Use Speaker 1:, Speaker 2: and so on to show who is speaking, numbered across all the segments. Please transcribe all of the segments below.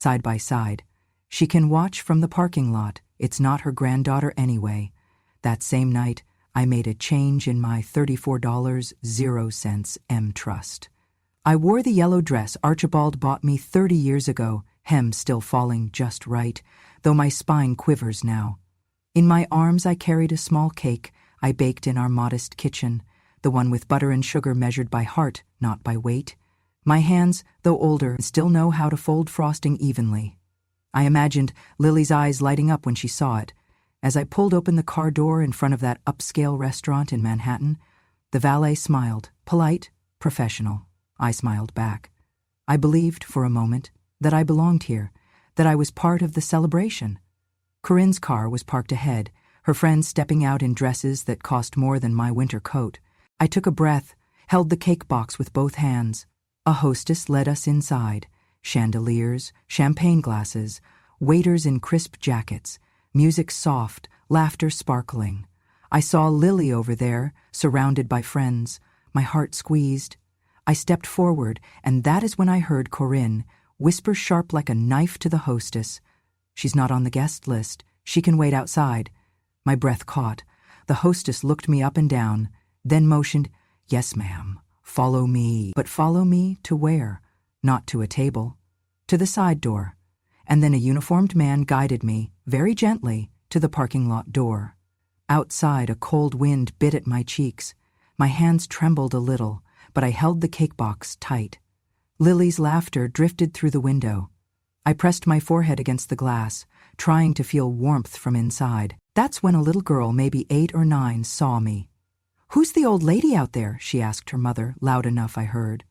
Speaker 1: side by side. She can watch from the parking lot. It's not her granddaughter anyway. That same night, I made a change in my $34.00 M trust. I wore the yellow dress Archibald bought me 30 years ago, hem still falling just right, though my spine quivers now. In my arms I carried a small cake I baked in our modest kitchen, the one with butter and sugar measured by heart, not by weight. My hands, though older, still know how to fold frosting evenly. I imagined Lily's eyes lighting up when she saw it. As I pulled open the car door in front of that upscale restaurant in Manhattan, the valet smiled, polite, professional. I smiled back. I believed, for a moment, that I belonged here, that I was part of the celebration. Corinne's car was parked ahead, her friends stepping out in dresses that cost more than my winter coat. I took a breath, held the cake box with both hands. A hostess led us inside. Chandeliers, champagne glasses, waiters in crisp jackets, music soft, laughter sparkling. I saw Lily over there, surrounded by friends. My heart squeezed. I stepped forward, and that is when I heard Corinne whisper sharp like a knife to the hostess. "She's not on the guest list. She can wait outside." My breath caught. The hostess looked me up and down, then motioned, "Yes, ma'am. Follow me." But follow me to where? Not to a table. To the side door. And then a uniformed man guided me, very gently, to the parking lot door. Outside, a cold wind bit at my cheeks. My hands trembled a little, but I held the cake box tight. Lily's laughter drifted through the window. I pressed my forehead against the glass, trying to feel warmth from inside. That's when a little girl, maybe 8 or 9, saw me. "Who's the old lady out there?" she asked her mother, loud enough I heard.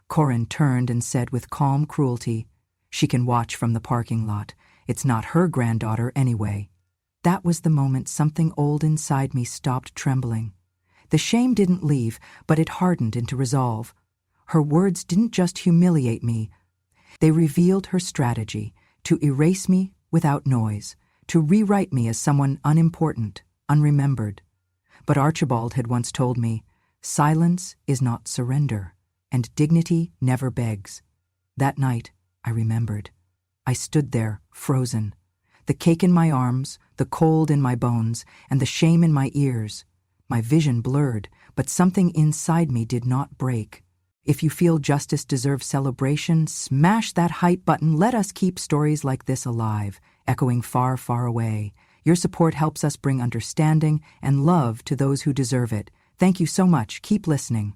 Speaker 1: Corinne turned and said with calm cruelty, "She can watch from the parking lot. It's not her granddaughter anyway." That was the moment something old inside me stopped trembling. The shame didn't leave, but it hardened into resolve. Her words didn't just humiliate me. They revealed her strategy, to erase me without noise, to rewrite me as someone unimportant, unremembered. But Archibald had once told me, silence is not surrender, and dignity never begs. That night, I remembered. I stood there, frozen. The cake in my arms, the cold in my bones, and the shame in my ears. My vision blurred, but something inside me did not break. If you feel justice deserves celebration, smash that hype button. Let us keep stories like this alive, echoing far, far away. Your support helps us bring understanding and love to those who deserve it. Thank you so much. Keep listening.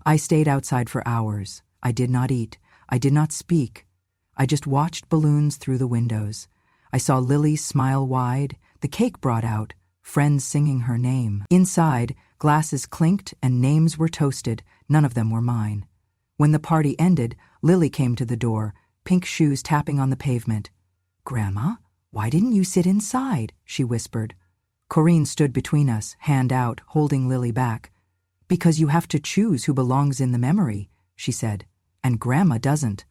Speaker 1: I stayed outside for hours. I did not eat. I did not speak. I just watched balloons through the windows. I saw Lily smile wide, the cake brought out, friends singing her name. Inside, glasses clinked and names were toasted. None of them were mine. When the party ended, Lily came to the door, pink shoes tapping on the pavement. "Grandma, why didn't you sit inside?" she whispered. Corinne stood between us, hand out, holding Lily back. "Because you have to choose who belongs in the memory," she said, "and Grandma doesn't."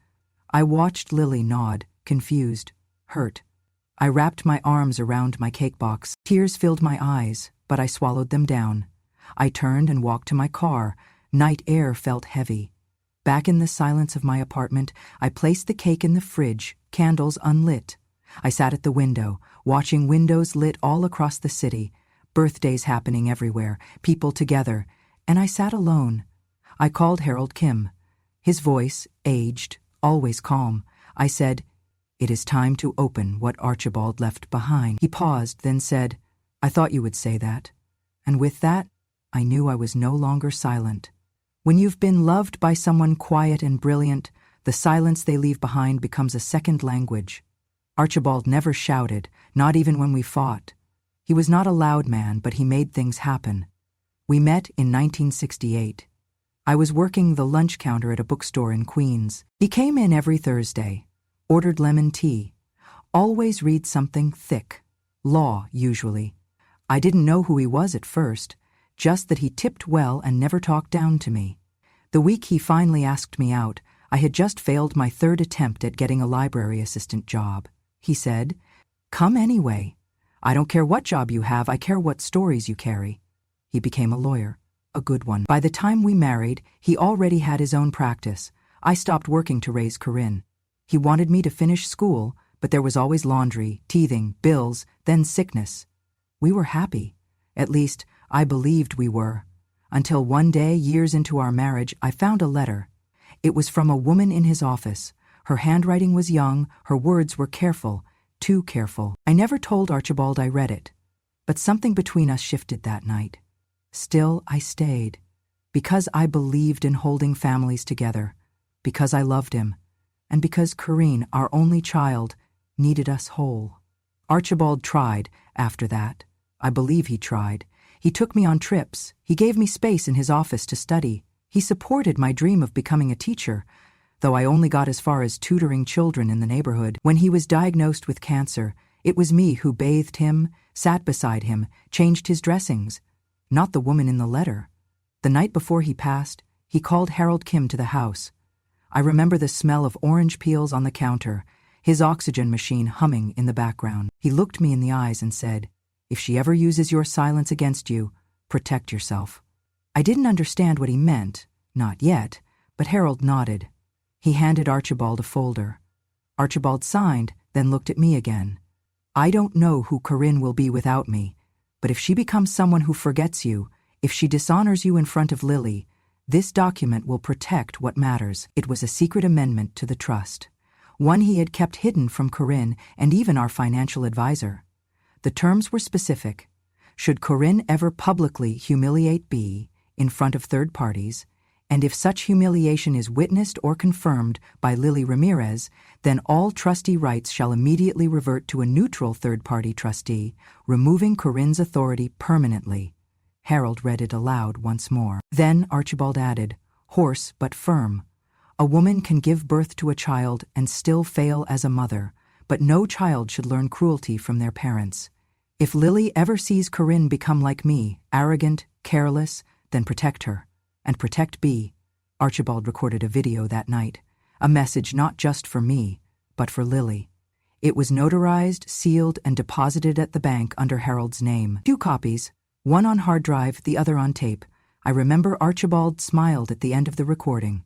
Speaker 1: I watched Lily nod, confused, hurt. I wrapped my arms around my cake box. Tears filled my eyes, but I swallowed them down. I turned and walked to my car. Night air felt heavy. Back in the silence of my apartment, I placed the cake in the fridge, candles unlit. I sat at the window, watching windows lit all across the city, birthdays happening everywhere, people together, and I sat alone. I called Harold Kim. His voice, aged, always calm. I said, "It is time to open what Archibald left behind." He paused, then said, "I thought you would say that." And with that, I knew I was no longer silent. When you've been loved by someone quiet and brilliant, the silence they leave behind becomes a second language. Archibald never shouted, not even when we fought. He was not a loud man, but he made things happen. We met in 1968. I was working the lunch counter at a bookstore in Queens. He came in every Thursday, ordered lemon tea, always read something thick, law usually. I didn't know who he was at first, just that he tipped well and never talked down to me. The week he finally asked me out, I had just failed my 3rd attempt at getting a library assistant job. He said, "Come anyway. I don't care what job you have, I care what stories you carry." He became a lawyer, a good one. By the time we married, he already had his own practice. I stopped working to raise Corinne. He wanted me to finish school, but there was always laundry, teething, bills, then sickness. We were happy. At least, I believed we were. Until one day, years into our marriage, I found a letter. It was from a woman in his office. Her handwriting was young, her words were careful, too careful. I never told Archibald I read it. But something between us shifted that night. Still, I stayed. Because I believed in holding families together. Because I loved him. And because Corinne, our only child, needed us whole. Archibald tried, after that. I believe he tried. He took me on trips. He gave me space in his office to study. He supported my dream of becoming a teacher, though I only got as far as tutoring children in the neighborhood. When he was diagnosed with cancer, it was me who bathed him, sat beside him, changed his dressings. Not the woman in the letter. The night before he passed, he called Harold Kim to the house. I remember the smell of orange peels on the counter, his oxygen machine humming in the background. He looked me in the eyes and said, "If she ever uses your silence against you, protect yourself." I didn't understand what he meant, not yet, but Harold nodded. He handed Archibald a folder. Archibald signed, then looked at me again. "I don't know who Corinne will be without me, but if she becomes someone who forgets you, if she dishonors you in front of Lily, this document will protect what matters." It was a secret amendment to the trust, one he had kept hidden from Corinne and even our financial advisor. The terms were specific. Should Corinne ever publicly humiliate B in front of third parties, and if such humiliation is witnessed or confirmed by Lily Ramirez, then all trustee rights shall immediately revert to a neutral third-party trustee, removing Corinne's authority permanently. Harold read it aloud once more. Then Archibald added, hoarse but firm, "A woman can give birth to a child and still fail as a mother, but no child should learn cruelty from their parents. If Lily ever sees Corinne become like me, arrogant, careless, then protect her. And protect B." Archibald recorded a video that night, a message not just for me, but for Lily. It was notarized, sealed, and deposited at the bank under Harold's name. 2 copies, one on hard drive, the other on tape. I remember Archibald smiled at the end of the recording.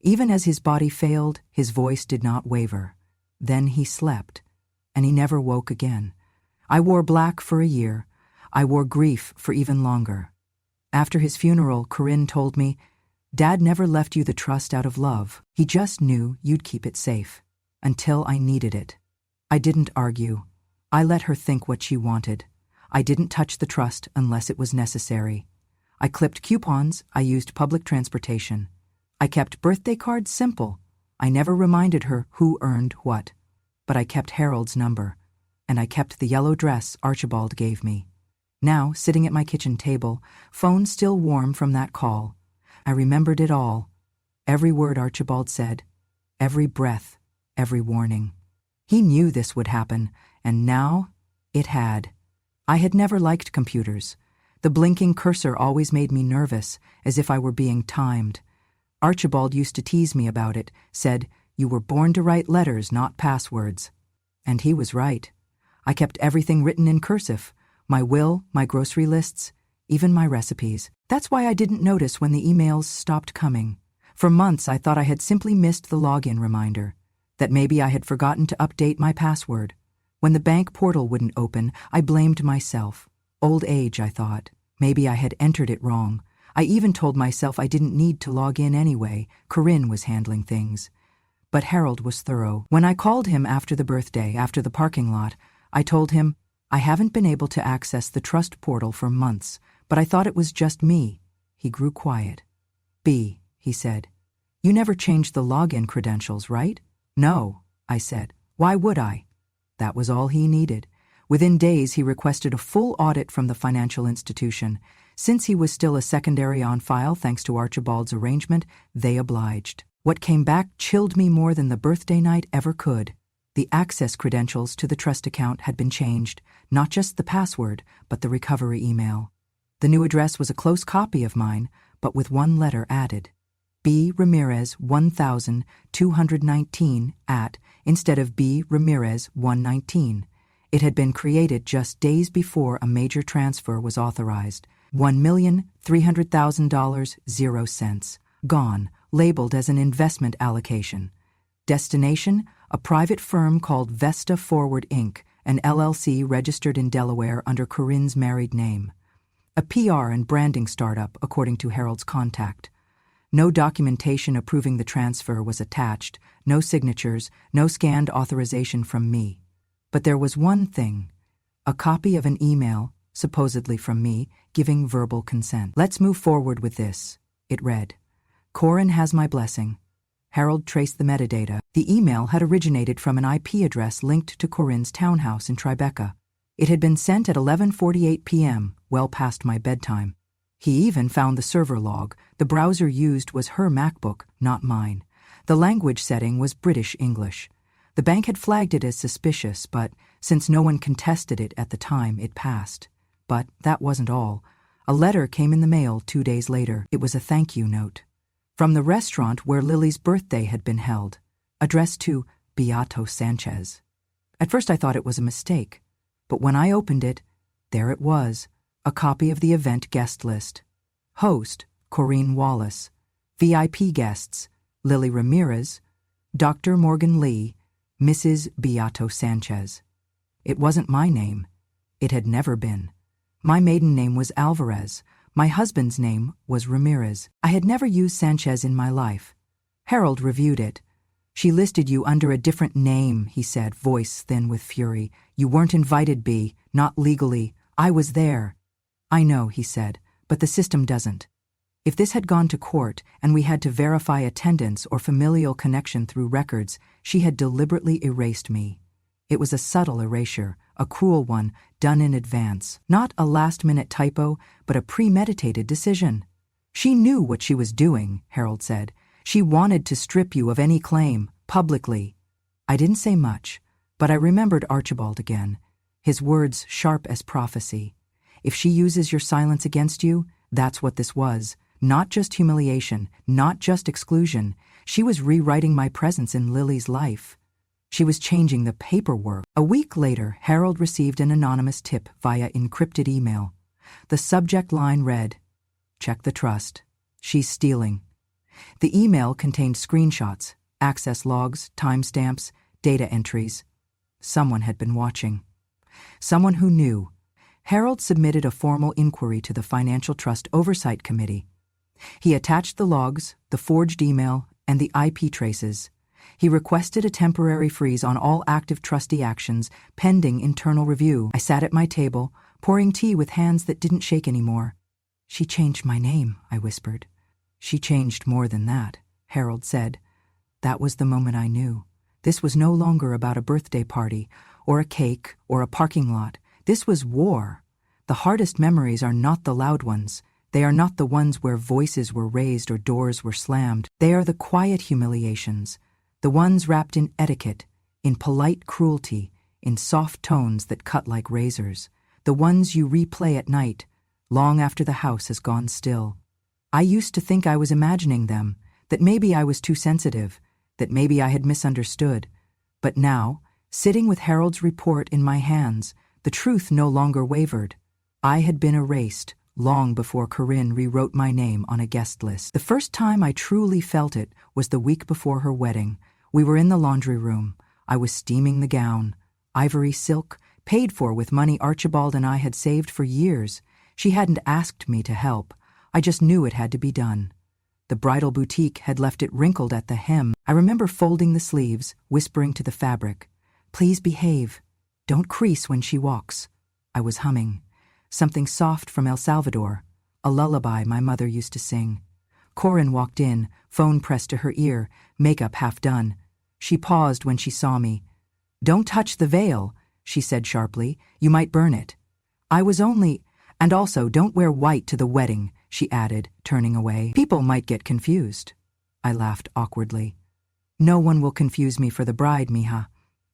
Speaker 1: Even as his body failed, his voice did not waver. Then he slept, and he never woke again. I wore black for a year. I wore grief for even longer. After his funeral, Corinne told me, "Dad never left you the trust out of love. He just knew you'd keep it safe. Until I needed it." I didn't argue. I let her think what she wanted. I didn't touch the trust unless it was necessary. I clipped coupons. I used public transportation. I kept birthday cards simple. I never reminded her who earned what. But I kept Harold's number. And I kept the yellow dress Archibald gave me. Now, sitting at my kitchen table, phone still warm from that call, I remembered it all. Every word Archibald said, every breath, every warning. He knew this would happen, and now it had. I had never liked computers. The blinking cursor always made me nervous, as if I were being timed. Archibald used to tease me about it, said, "You were born to write letters, not passwords." And he was right. I kept everything written in cursive. My will, my grocery lists, even my recipes. That's why I didn't notice when the emails stopped coming. For months I thought I had simply missed the login reminder, that maybe I had forgotten to update my password. When the bank portal wouldn't open, I blamed myself. Old age, I thought. Maybe I had entered it wrong. I even told myself I didn't need to log in anyway. Corinne was handling things. But Harold was thorough. When I called him after the birthday, after the parking lot, I told him, "I haven't been able to access the trust portal for months, but I thought it was just me." He grew quiet. "B," he said, "you never changed the login credentials, right?" "No," I said. "Why would I?" That was all he needed. Within days, he requested a full audit from the financial institution. Since he was still a secondary on file thanks to Archibald's arrangement, they obliged. What came back chilled me more than the birthday night ever could. The access credentials to the trust account had been changed, not just the password, but the recovery email. The new address was a close copy of mine, but with one letter added. B. Ramirez 1219 @ instead of B. Ramirez 119. It had been created just days before a major transfer was authorized. $1,300,000, 0 cents. Gone, labeled as an investment allocation. Destination, a private firm called Vesta Forward Inc., an LLC registered in Delaware under Corinne's married name. A PR and branding startup, according to Harold's contact. No documentation approving the transfer was attached, no signatures, no scanned authorization from me. But there was one thing: a copy of an email, supposedly from me, giving verbal consent. "Let's move forward with this," it read. "Corinne has my blessing." Harold traced the metadata. The email had originated from an IP address linked to Corinne's townhouse in Tribeca. It had been sent at 11:48 p.m., well past my bedtime. He even found the server log. The browser used was her MacBook, not mine. The language setting was British English. The bank had flagged it as suspicious, but since no one contested it at the time, it passed. But that wasn't all. A letter came in the mail 2 days later. It was a thank you note from the restaurant where Lily's birthday had been held, addressed to Beato Sanchez. At first I thought it was a mistake, but when I opened it, there it was, a copy of the event guest list. Host, Corinne Wallace. VIP guests, Lily Ramirez, Dr. Morgan Lee, Mrs. Beato Sanchez. It wasn't my name. It had never been. My maiden name was Alvarez. My husband's name was Ramirez. I had never used Sanchez in my life. Harold reviewed it. "She listed you under a different name," he said, voice thin with fury. "You weren't invited, B, not legally. I was there." "I know," he said, "but the system doesn't." If this had gone to court and we had to verify attendance or familial connection through records, she had deliberately erased me. It was a subtle erasure, a cruel one, done in advance. Not a last-minute typo, but a premeditated decision. "She knew what she was doing," Harold said. "She wanted to strip you of any claim, publicly." I didn't say much, but I remembered Archibald again, his words sharp as prophecy. If she uses your silence against you, that's what this was. Not just humiliation, not just exclusion. She was rewriting my presence in Lily's life. She was changing the paperwork. A week later, Harold received an anonymous tip via encrypted email. The subject line read, "Check the trust. She's stealing." The email contained screenshots, access logs, timestamps, data entries. Someone had been watching. Someone who knew. Harold submitted a formal inquiry to the Financial Trust Oversight Committee. He attached the logs, the forged email, and the IP traces. He requested a temporary freeze on all active trustee actions pending internal review. I sat at my table, pouring tea with hands that didn't shake anymore. "She changed my name," I whispered. "She changed more than that," Harold said. That was the moment I knew. This was no longer about a birthday party, or a cake, or a parking lot. This was war. The hardest memories are not the loud ones. They are not the ones where voices were raised or doors were slammed. They are the quiet humiliations, the ones wrapped in etiquette, in polite cruelty, in soft tones that cut like razors, the ones you replay at night, long after the house has gone still. I used to think I was imagining them, that maybe I was too sensitive, that maybe I had misunderstood. But now, sitting with Harold's report in my hands, the truth no longer wavered. I had been erased long before Corinne rewrote my name on a guest list. The first time I truly felt it was the week before her wedding. We were in the laundry room. I was steaming the gown, ivory silk, paid for with money Archibald and I had saved for years. She hadn't asked me to help. I just knew it had to be done. The bridal boutique had left it wrinkled at the hem. I remember folding the sleeves, whispering to the fabric, "Please behave. Don't crease when she walks." I was humming. Something soft from El Salvador, a lullaby my mother used to sing. Corinne walked in, phone pressed to her ear, makeup half done. She paused when she saw me. "Don't touch the veil," she said sharply. "You might burn it." I was only... "And also, don't wear white to the wedding," she added, turning away. "People might get confused." I laughed awkwardly. "No one will confuse me for the bride, mija."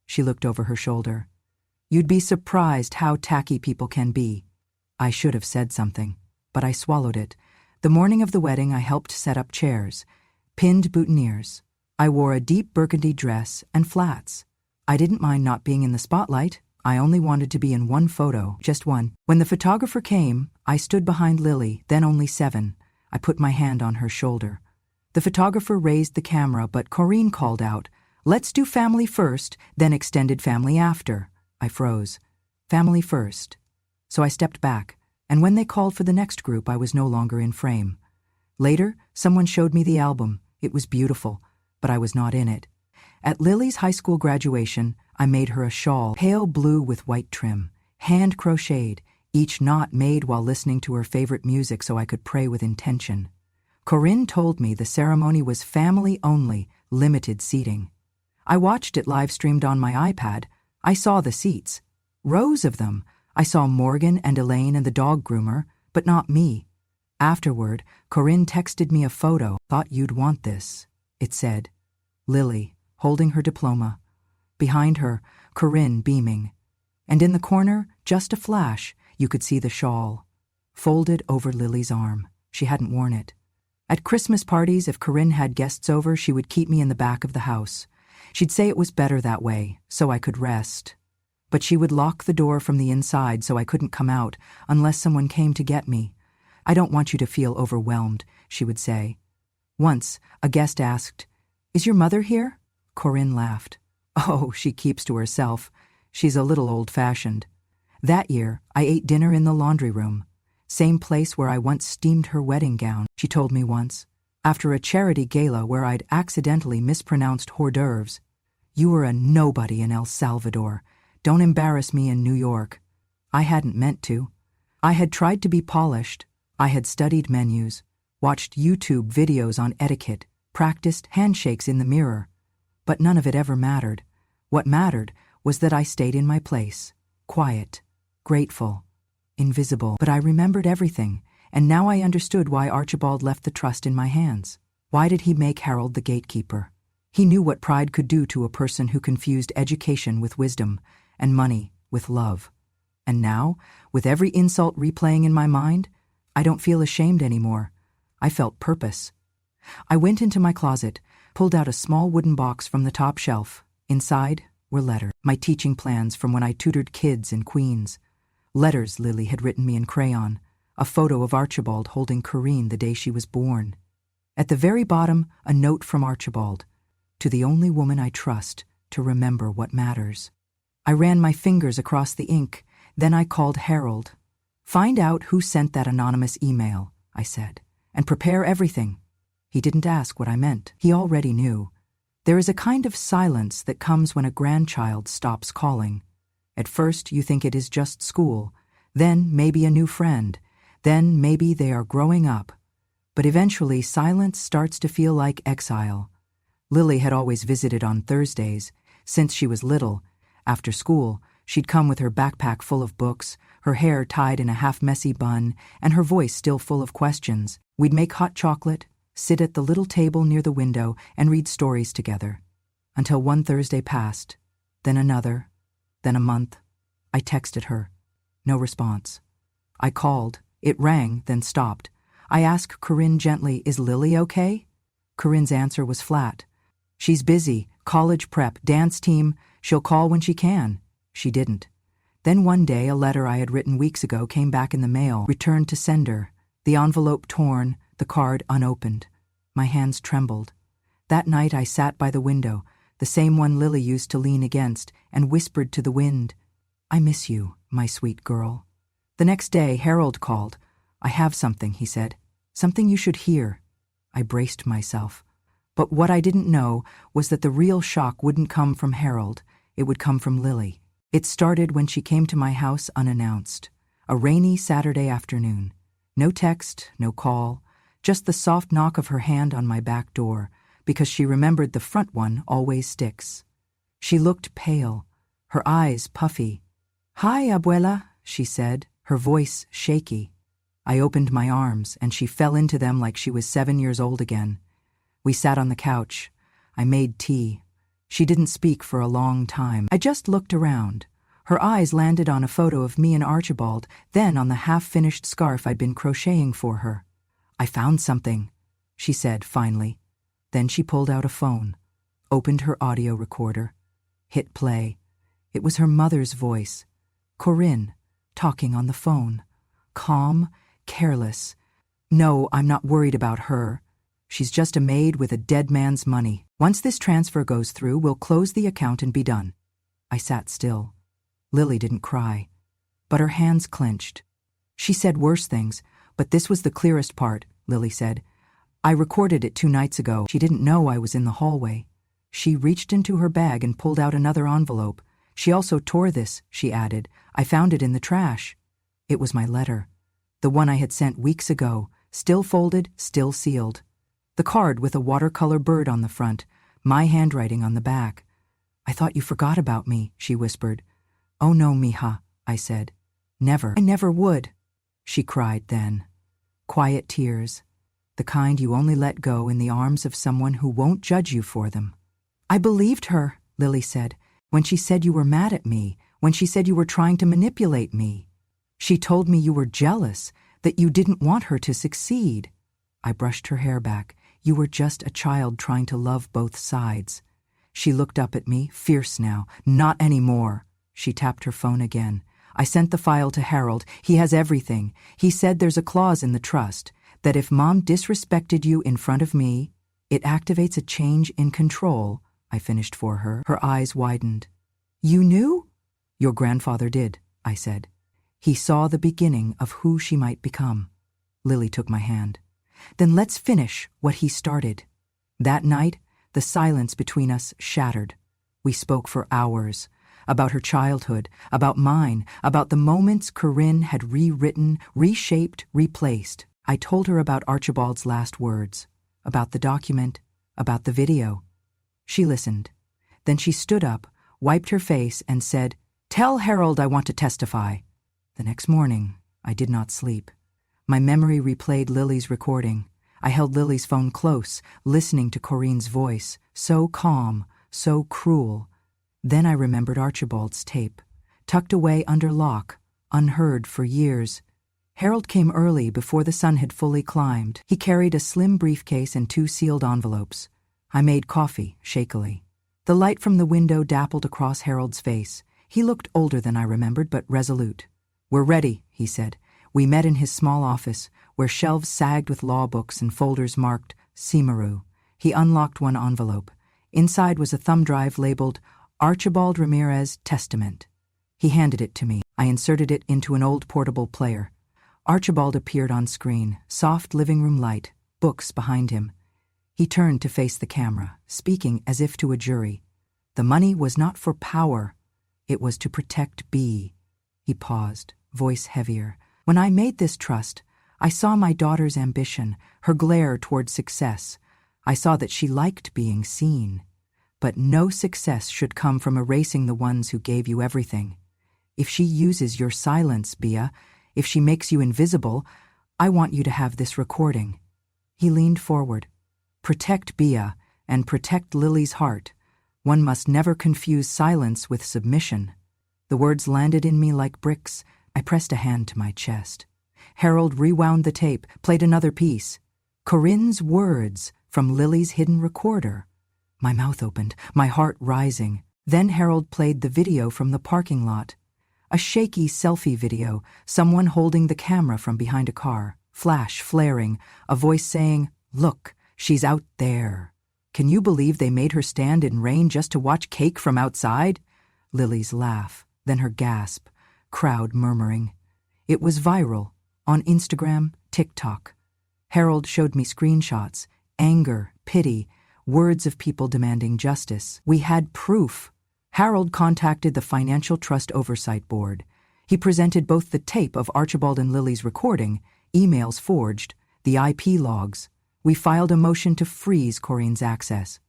Speaker 1: She looked over her shoulder. "You'd be surprised how tacky people can be." I should have said something, but I swallowed it. The morning of the wedding, I helped set up chairs, pinned boutonnieres. I wore a deep burgundy dress and flats. I didn't mind not being in the spotlight. I only wanted to be in one photo, just one. When the photographer came, I stood behind Lily, then only 7. I put my hand on her shoulder. The photographer raised the camera, but Corinne called out, Let's do family first, then extended family after. I froze. Family first. So I stepped back, and when they called for the next group, I was no longer in frame. Later, someone showed me the album. It was beautiful, but I was not in it. At Lily's high school graduation, I made her a shawl, pale blue with white trim, hand-crocheted, each knot made while listening to her favorite music so I could pray with intention. Corinne told me the ceremony was family-only, limited seating. I watched it live-streamed on my iPad. I saw the seats. Rows of them. I saw Morgan and Elaine and the dog groomer, but not me. Afterward, Corinne texted me a photo. Thought you'd want this. It said, Lily, holding her diploma. Behind her, Corinne beaming. And in the corner, just a flash, you could see the shawl. Folded over Lily's arm. She hadn't worn it. At Christmas parties, if Corinne had guests over, she would keep me in the back of the house. She'd say it was better that way, so I could rest. But she would lock the door from the inside so I couldn't come out unless someone came to get me. I don't want you to feel overwhelmed, she would say. Once, a guest asked, Is your mother here? Corinne laughed. Oh, she keeps to herself. She's a little old-fashioned. That year, I ate dinner in the laundry room. Same place where I once steamed her wedding gown, she told me once. After a charity gala where I'd accidentally mispronounced hors d'oeuvres. You were a nobody in El Salvador. Don't embarrass me in New York. I hadn't meant to. I had tried to be polished. I had studied menus, watched YouTube videos on etiquette, practiced handshakes in the mirror. But none of it ever mattered. What mattered was that I stayed in my place, quiet, grateful, invisible. But I remembered everything, and now I understood why Archibald left the trust in my hands. Why did he make Harold the gatekeeper? He knew what pride could do to a person who confused education with wisdom and money with love. And now, with every insult replaying in my mind, I don't feel ashamed anymore. I felt purpose. I went into my closet, pulled out a small wooden box from the top shelf. Inside were letters, my teaching plans from when I tutored kids in Queens. Letters Lily had written me in crayon, a photo of Archibald holding Corinne the day she was born. At the very bottom, a note from Archibald, to the only woman I trust to remember what matters. I ran my fingers across the ink, then I called Harold. Find out who sent that anonymous email, I said, and prepare everything. He didn't ask what I meant. He already knew. There is a kind of silence that comes when a grandchild stops calling. At first, you think it is just school, then maybe a new friend, then maybe they are growing up. But eventually, silence starts to feel like exile. Lily had always visited on Thursdays. Since she was little, after school, she'd come with her backpack full of books, her hair tied in a half-messy bun, and her voice still full of questions. We'd make hot chocolate, sit at the little table near the window, and read stories together. Until one Thursday passed, then another, then a month. I texted her. No response. I called. It rang, then stopped. I asked Corinne gently, Is Lily okay? Corinne's answer was flat. She's busy, college prep, dance team, she'll call when she can. She didn't. Then one day a letter I had written weeks ago came back in the mail, returned to sender, the envelope torn, the card unopened. My hands trembled. That night I sat by the window, the same one Lily used to lean against, and whispered to the wind, I miss you, my sweet girl. The next day Harold called. I have something, he said. Something you should hear. I braced myself. But what I didn't know was that the real shock wouldn't come from Harold. It would come from Lily. It started when she came to my house unannounced. A rainy Saturday afternoon. No text, no call, just the soft knock of her hand on my back door, because she remembered the front one always sticks. She looked pale, her eyes puffy. Hi, abuela, she said, her voice shaky. I opened my arms, and she fell into them like she was 7 years old again. We sat on the couch. I made tea. She didn't speak for a long time. I just looked around. Her eyes landed on a photo of me and Archibald, then on the half-finished scarf I'd been crocheting for her. I found something, she said finally. Then she pulled out a phone, opened her audio recorder, hit play. It was her mother's voice, Corinne, talking on the phone. Calm, careless. No, I'm not worried about her. She's just a maid with a dead man's money. Once this transfer goes through, we'll close the account and be done. I sat still. Lily didn't cry, but her hands clenched. She said worse things, but this was the clearest part, Lily said. I recorded it 2 nights ago. She didn't know I was in the hallway. She reached into her bag and pulled out another envelope. She also tore this, she added. I found it in the trash. It was my letter. The one I had sent weeks ago, still folded, still sealed. The card with a watercolor bird on the front, my handwriting on the back. I thought you forgot about me, she whispered. Oh no, mija, I said. Never. I never would. She cried then. Quiet tears. The kind you only let go in the arms of someone who won't judge you for them. I believed her, Lily said, when she said you were mad at me, when she said you were trying to manipulate me. She told me you were jealous, that you didn't want her to succeed. I brushed her hair back. You were just a child trying to love both sides. She looked up at me, fierce now. Not anymore. She tapped her phone again. I sent the file to Harold. He has everything. He said there's a clause in the trust that if Mom disrespected you in front of me, it activates a change in control. I finished for her. Her eyes widened. You knew? Your grandfather did, I said. He saw the beginning of who she might become. Lily took my hand. Then let's finish what he started. That night, the silence between us shattered. We spoke for hours. About her childhood, about mine, about the moments Corinne had rewritten, reshaped, replaced. I told her about Archibald's last words, about the document, about the video. She listened. Then she stood up, wiped her face, and said, Tell Harold I want to testify. The next morning, I did not sleep. My memory replayed Lily's recording. I held Lily's phone close, listening to Corinne's voice, so calm, so cruel. Then I remembered Archibald's tape, tucked away under lock, unheard for years. Harold came early before the sun had fully climbed. He carried a slim briefcase and 2 sealed envelopes. I made coffee, shakily. The light from the window dappled across Harold's face. He looked older than I remembered, but resolute. We're ready, he said. We met in his small office, where shelves sagged with law books and folders marked Simaru. He unlocked one envelope. Inside was a thumb drive labeled Archibald Ramirez Testament. He handed it to me. I inserted it into an old portable player. Archibald appeared on screen, soft living room light, books behind him. He turned to face the camera, speaking as if to a jury. The money was not for power. It was to protect B. He paused, voice heavier. When I made this trust, I saw my daughter's ambition, her glare toward success. I saw that she liked being seen. But no success should come from erasing the ones who gave you everything. If she uses your silence, Bia, if she makes you invisible, I want you to have this recording. He leaned forward. Protect Bia and protect Lily's heart. One must never confuse silence with submission. The words landed in me like bricks. I pressed a hand to my chest. Harold rewound the tape, played another piece. Corinne's words from Lily's hidden recorder. My mouth opened, my heart rising. Then Harold played the video from the parking lot. A shaky selfie video, someone holding the camera from behind a car, flash flaring, a voice saying, Look, she's out there. Can you believe they made her stand in rain just to watch cake from outside? Lily's laugh, then her gasp, crowd murmuring. It was viral, on Instagram, TikTok. Harold showed me screenshots, anger, pity, words of people demanding justice. We had proof. Harold contacted the Financial Trust Oversight Board. He presented both the tape of Archibald and Lily's recording, emails forged, the IP logs. We filed a motion to freeze Corinne's access,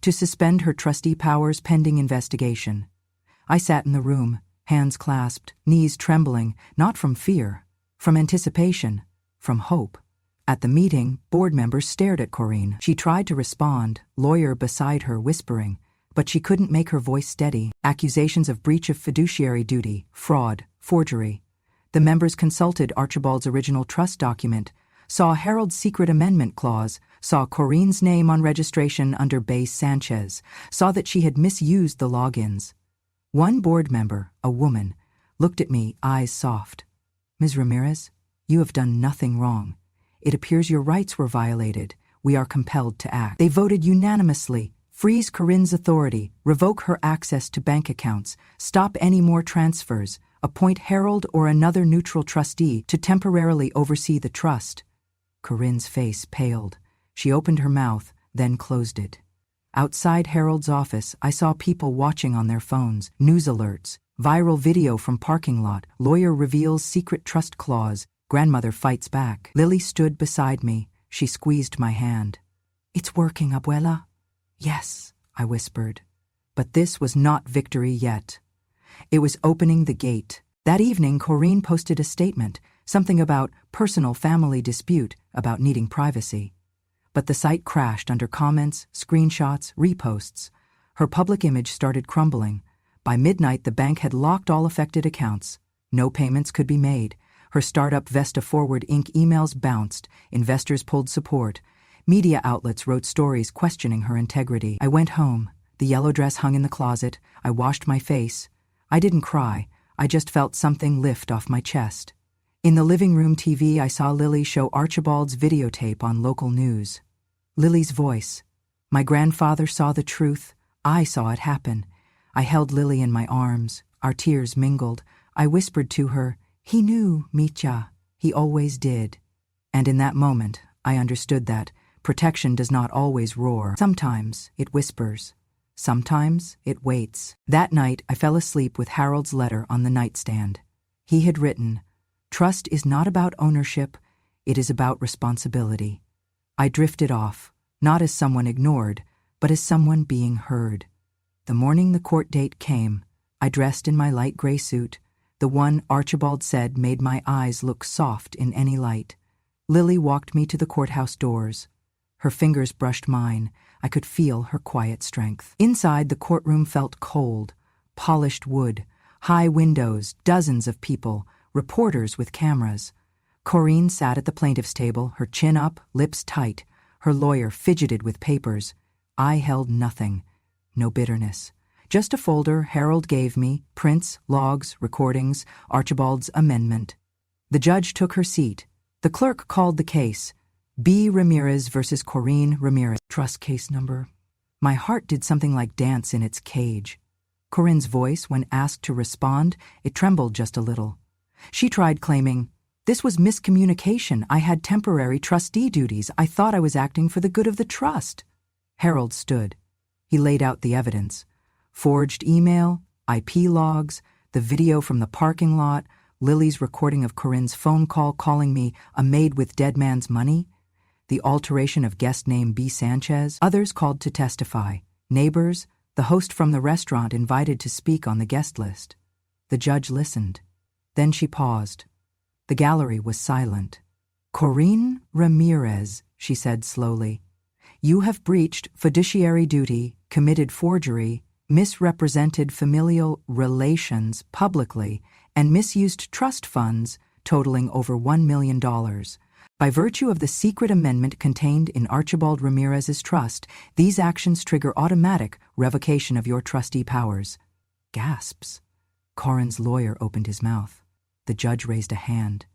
Speaker 1: to suspend her trustee powers pending investigation. I sat in the room, hands clasped, knees trembling, not from fear, from anticipation, from hope. At the meeting, board members stared at Corinne. She tried to respond, lawyer beside her whispering, but she couldn't make her voice steady. Accusations of breach of fiduciary duty, fraud, forgery. The members consulted Archibald's original trust document, saw Harold's secret amendment clause, saw Corinne's name on registration under Base Sanchez, saw that she had misused the logins. One board member, a woman, looked at me, eyes soft. Ms. Ramirez, you have done nothing wrong. It appears your rights were violated. We are compelled to act. They voted unanimously, Freeze Corinne's authority, revoke her access to bank accounts, stop any more transfers, appoint Harold or another neutral trustee to temporarily oversee the trust. Corinne's face paled. She opened her mouth, then closed it. Outside Harold's office, I saw people watching on their phones, news alerts, viral video from parking lot, lawyer reveals secret trust clause, grandmother fights back. Lily stood beside me. She squeezed my hand. "It's working, abuela." "Yes," I whispered. But this was not victory yet. It was opening the gate. That evening, Corinne posted a statement, something about personal family dispute, about needing privacy. But the site crashed under comments, screenshots, reposts. Her public image started crumbling. By midnight, the bank had locked all affected accounts. No payments could be made. Her startup Vesta Forward Inc. emails bounced. Investors pulled support. Media outlets wrote stories questioning her integrity. I went home. The yellow dress hung in the closet. I washed my face. I didn't cry. I just felt something lift off my chest. In the living room TV, I saw Lily show Archibald's videotape on local news. Lily's voice. My grandfather saw the truth. I saw it happen. I held Lily in my arms. Our tears mingled. I whispered to her, "He knew, Mitya. He always did." And in that moment, I understood that protection does not always roar. Sometimes it whispers. Sometimes it waits. That night, I fell asleep with Harold's letter on the nightstand. He had written, "Trust is not about ownership, it is about responsibility." I drifted off, not as someone ignored, but as someone being heard. The morning the court date came, I dressed in my light gray suit, the one Archibald said made my eyes look soft in any light. Lily walked me to the courthouse doors. Her fingers brushed mine. I could feel her quiet strength. Inside, the courtroom felt cold. Polished wood, high windows, dozens of people, reporters with cameras. Corinne sat at the plaintiff's table, her chin up, lips tight. Her lawyer fidgeted with papers. I held nothing. No bitterness. Just a folder Harold gave me, prints, logs, recordings, Archibald's amendment. The judge took her seat. The clerk called the case. B. Ramirez versus Corinne Ramirez. Trust case number. My heart did something like dance in its cage. Corinne's voice, when asked to respond, it trembled just a little. She tried claiming, "This was miscommunication. I had temporary trustee duties. I thought I was acting for the good of the trust." Harold stood. He laid out the evidence. Forged email, IP logs, the video from the parking lot, Lily's recording of Corinne's phone call calling me a maid with dead man's money, the alteration of guest name B. Sanchez. Others called to testify. Neighbors, the host from the restaurant invited to speak on the guest list. The judge listened. Then she paused. The gallery was silent. "Corinne Ramirez," she said slowly, "you have breached fiduciary duty, committed forgery, misrepresented familial relations publicly, and misused trust funds totaling over $1 million. By virtue of the secret amendment contained in Archibald Ramirez's trust, these actions trigger automatic revocation of your trustee powers." Gasps. Corinne's lawyer opened his mouth. The judge raised a hand.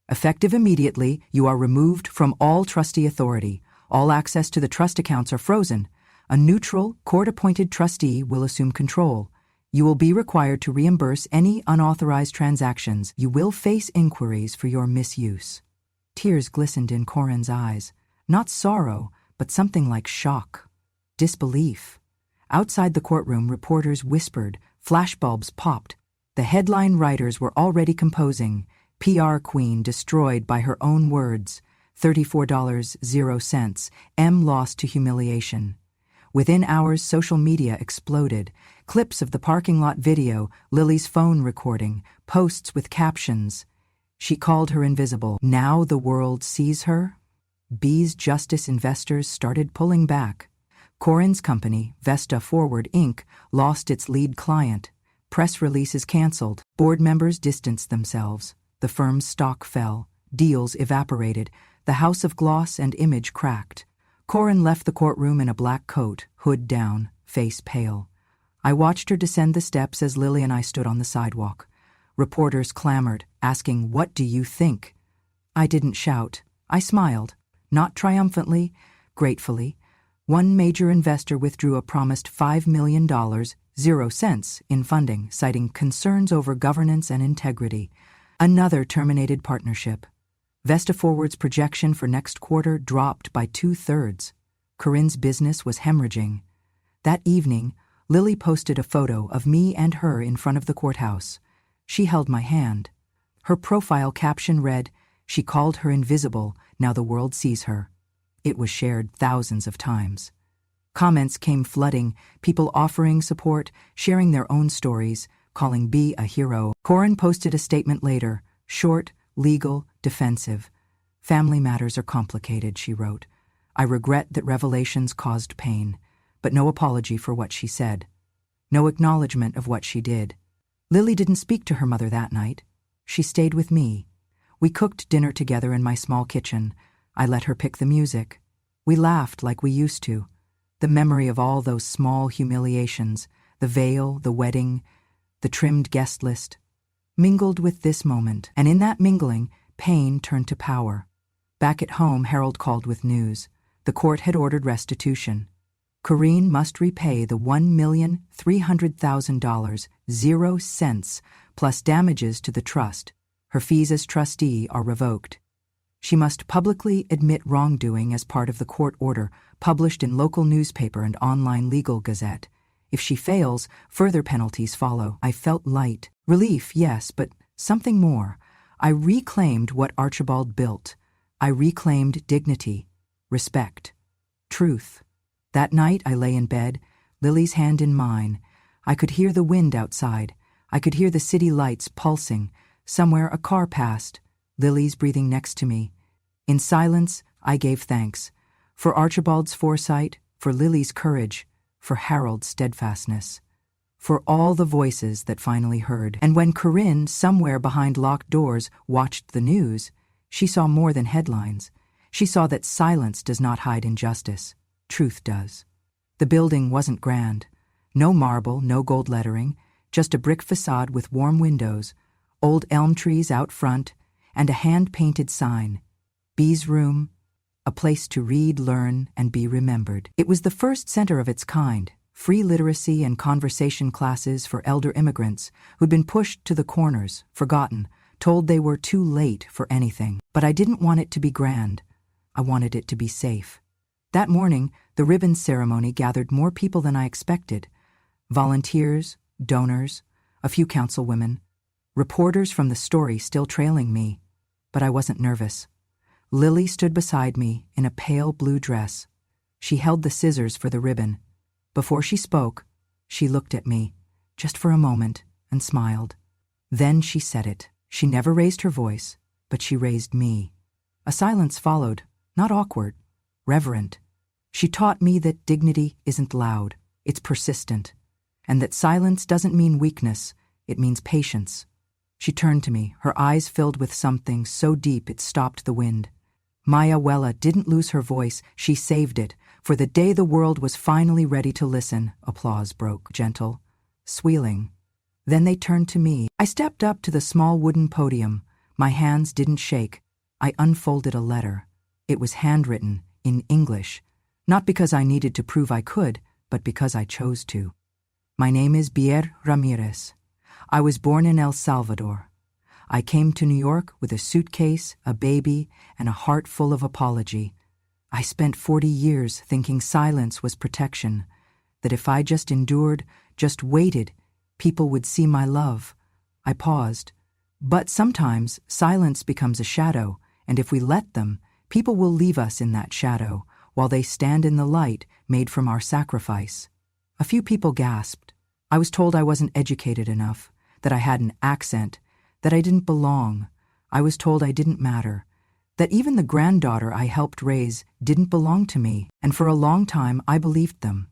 Speaker 1: "Effective immediately, you are removed from all trustee authority. All access to the trust accounts are frozen. A neutral, court-appointed trustee will assume control. You will be required to reimburse any unauthorized transactions. You will face inquiries for your misuse." Tears glistened in Corinne's eyes. Not sorrow, but something like shock. Disbelief. Outside the courtroom, reporters whispered. Flashbulbs popped. The headline writers were already composing. PR queen destroyed by her own words. $34.00. M lost to humiliation. Within hours, social media exploded. Clips of the parking lot video, Lily's phone recording, posts with captions. She called her invisible. Now the world sees her? B's Justice investors started pulling back. Corinne's company, Vesta Forward Inc., lost its lead client. Press releases canceled. Board members distanced themselves. The firm's stock fell. Deals evaporated. The house of gloss and image cracked. Corinne left the courtroom in a black coat, hood down, face pale. I watched her descend the steps as Lily and I stood on the sidewalk. Reporters clamored, asking, "What do you think?" I didn't shout. I smiled, not triumphantly, gratefully. One major investor withdrew a promised $5 million, 0 cents, in funding, citing concerns over governance and integrity. Another terminated partnership. Vesta Forward's projection for next quarter dropped by 2/3. Corinne's business was hemorrhaging. That evening, Lily posted a photo of me and her in front of the courthouse. She held my hand. Her profile caption read, "She called her invisible, now the world sees her." It was shared thousands of times. Comments came flooding, people offering support, sharing their own stories, calling B a hero. Corinne posted a statement later, short, legal, defensive. "Family matters are complicated," she wrote. "I regret that revelations caused pain, but no apology for what she said. No acknowledgement of what she did." Lily didn't speak to her mother that night. She stayed with me. We cooked dinner together in my small kitchen. I let her pick the music. We laughed like we used to. The memory of all those small humiliations, the veil, the wedding, the trimmed guest list, mingled with this moment, and in that mingling, pain turned to power. Back at home, Harold called with news. The court had ordered restitution. Corinne must repay the $1,300,000, 0 cents, plus damages to the trust. Her fees as trustee are revoked. She must publicly admit wrongdoing as part of the court order, published in local newspaper and online legal gazette. If she fails, further penalties follow. I felt light. Relief, yes, but something more. I reclaimed what Archibald built. I reclaimed dignity, respect, truth. That night I lay in bed, Lily's hand in mine. I could hear the wind outside. I could hear the city lights pulsing. Somewhere a car passed. Lily's breathing next to me. In silence, I gave thanks. For Archibald's foresight, for Lily's courage, for Harold's steadfastness. For all the voices that finally heard. And when Corinne, somewhere behind locked doors, watched the news, she saw more than headlines. She saw that silence does not hide injustice. Truth does. The building wasn't grand. No marble, no gold lettering, just a brick facade with warm windows, old elm trees out front, and a hand-painted sign. B's room, a place to read, learn, and be remembered. It was the first center of its kind, free literacy and conversation classes for elder immigrants who'd been pushed to the corners, forgotten, told they were too late for anything. But I didn't want it to be grand. I wanted it to be safe. That morning, the ribbon ceremony gathered more people than I expected. Volunteers, donors, a few councilwomen, reporters from the story still trailing me. But I wasn't nervous. Lily stood beside me in a pale blue dress. She held the scissors for the ribbon. Before she spoke, she looked at me, just for a moment, and smiled. Then she said it. She never raised her voice, but she raised me. A silence followed, not awkward, reverent. She taught me that dignity isn't loud, it's persistent, and that silence doesn't mean weakness, it means patience. She turned to me, her eyes filled with something so deep it stopped the wind. Maya Wella didn't lose her voice, she saved it. For the day the world was finally ready to listen, applause broke, gentle, squealing. Then they turned to me. I stepped up to the small wooden podium. My hands didn't shake. I unfolded a letter. It was handwritten, in English, not because I needed to prove I could, but because I chose to. My name is Bier Ramirez. I was born in El Salvador. I came to New York with a suitcase, a baby, and a heart full of apology. I spent 40 years thinking silence was protection, that if I just endured, just waited, people would see my love. I paused. But sometimes silence becomes a shadow, and if we let them, people will leave us in that shadow, while they stand in the light made from our sacrifice. A few people gasped. I was told I wasn't educated enough, that I had an accent, that I didn't belong. I was told I didn't matter, that even the granddaughter I helped raise didn't belong to me, and for a long time I believed them.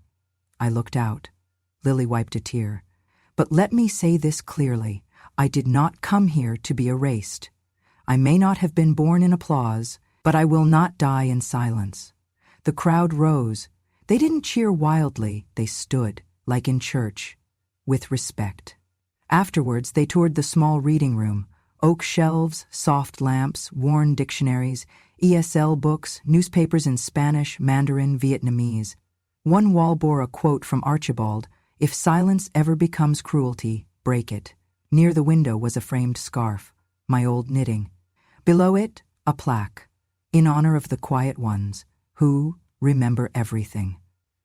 Speaker 1: I looked out. Lily wiped a tear. But let me say this clearly. I did not come here to be erased. I may not have been born in applause, but I will not die in silence. The crowd rose. They didn't cheer wildly. They stood, like in church, with respect. Afterwards, they toured the small reading room. Oak shelves, soft lamps, worn dictionaries, ESL books, newspapers in Spanish, Mandarin, Vietnamese. One wall bore a quote from Archibald, "If silence ever becomes cruelty, break it." Near the window was a framed scarf, my old knitting. Below it, a plaque, "In honor of the quiet ones, who remember everything."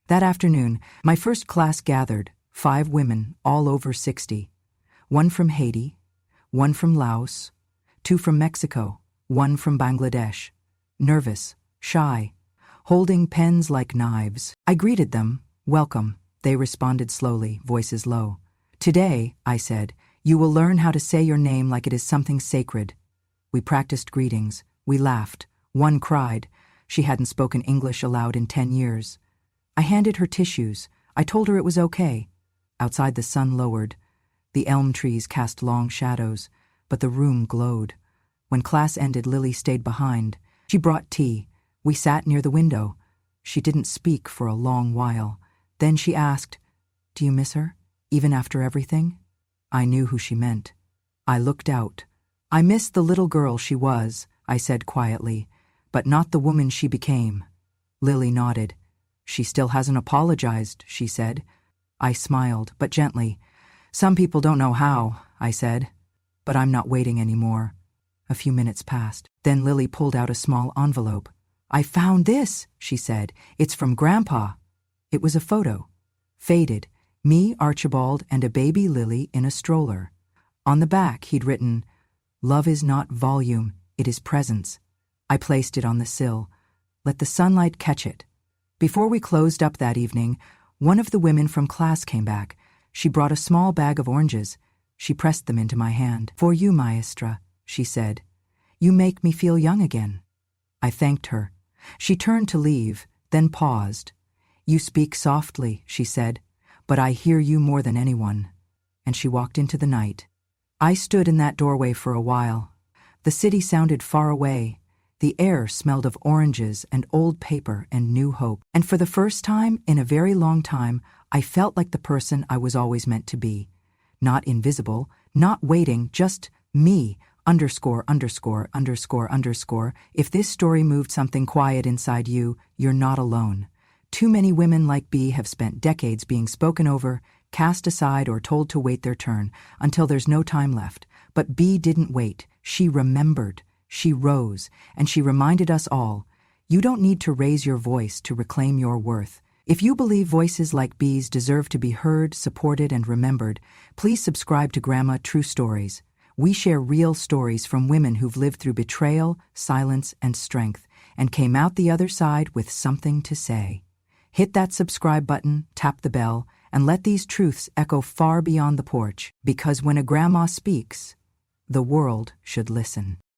Speaker 1: That afternoon, my first class gathered, 5 women, all over 60. 1 from Haiti, 1 from Laos, 2 from Mexico, 1 from Bangladesh. Nervous, shy, holding pens like knives. I greeted them, "Welcome." They responded slowly, voices low. "Today," I said, "you will learn how to say your name like it is something sacred." We practiced greetings. We laughed. One cried. She hadn't spoken English aloud in 10 years. I handed her tissues. I told her it was okay. Outside the sun lowered. The elm trees cast long shadows, but the room glowed. When class ended, Lily stayed behind. She brought tea. We sat near the window. She didn't speak for a long while. Then she asked, "Do you miss her, even after everything?" I knew who she meant. I looked out. "I miss the little girl she was," I said quietly, "but not the woman she became." Lily nodded. "She still hasn't apologized," she said. I smiled, but gently. "Some people don't know how," I said. "But I'm not waiting anymore." A few minutes passed. Then Lily pulled out a small envelope. "I found this," she said. "It's from Grandpa." It was a photo. Faded. Me, Archibald, and a baby Lily in a stroller. On the back, he'd written, "Love is not volume, it is presence." I placed it on the sill. Let the sunlight catch it. Before we closed up that evening, one of the women from class came back. She brought a small bag of oranges. She pressed them into my hand. "For you, Maestra," she said. "You make me feel young again." I thanked her. She turned to leave, then paused. "You speak softly," she said, "but I hear you more than anyone." And she walked into the night. I stood in that doorway for a while. The city sounded far away. The air smelled of oranges and old paper and new hope. And for the first time in a very long time, I felt like the person I was always meant to be. Not invisible, not waiting, just me, _______. If this story moved something quiet inside you, you're not alone. Too many women like B have spent decades being spoken over, cast aside, or told to wait their turn, until there's no time left. But B didn't wait. She remembered. She rose, and she reminded us all, you don't need to raise your voice to reclaim your worth. If you believe voices like B's deserve to be heard, supported, and remembered, please subscribe to Grandma True Stories. We share real stories from women who've lived through betrayal, silence, and strength, and came out the other side with something to say. Hit that subscribe button, tap the bell, and let these truths echo far beyond the porch, because when a grandma speaks, the world should listen.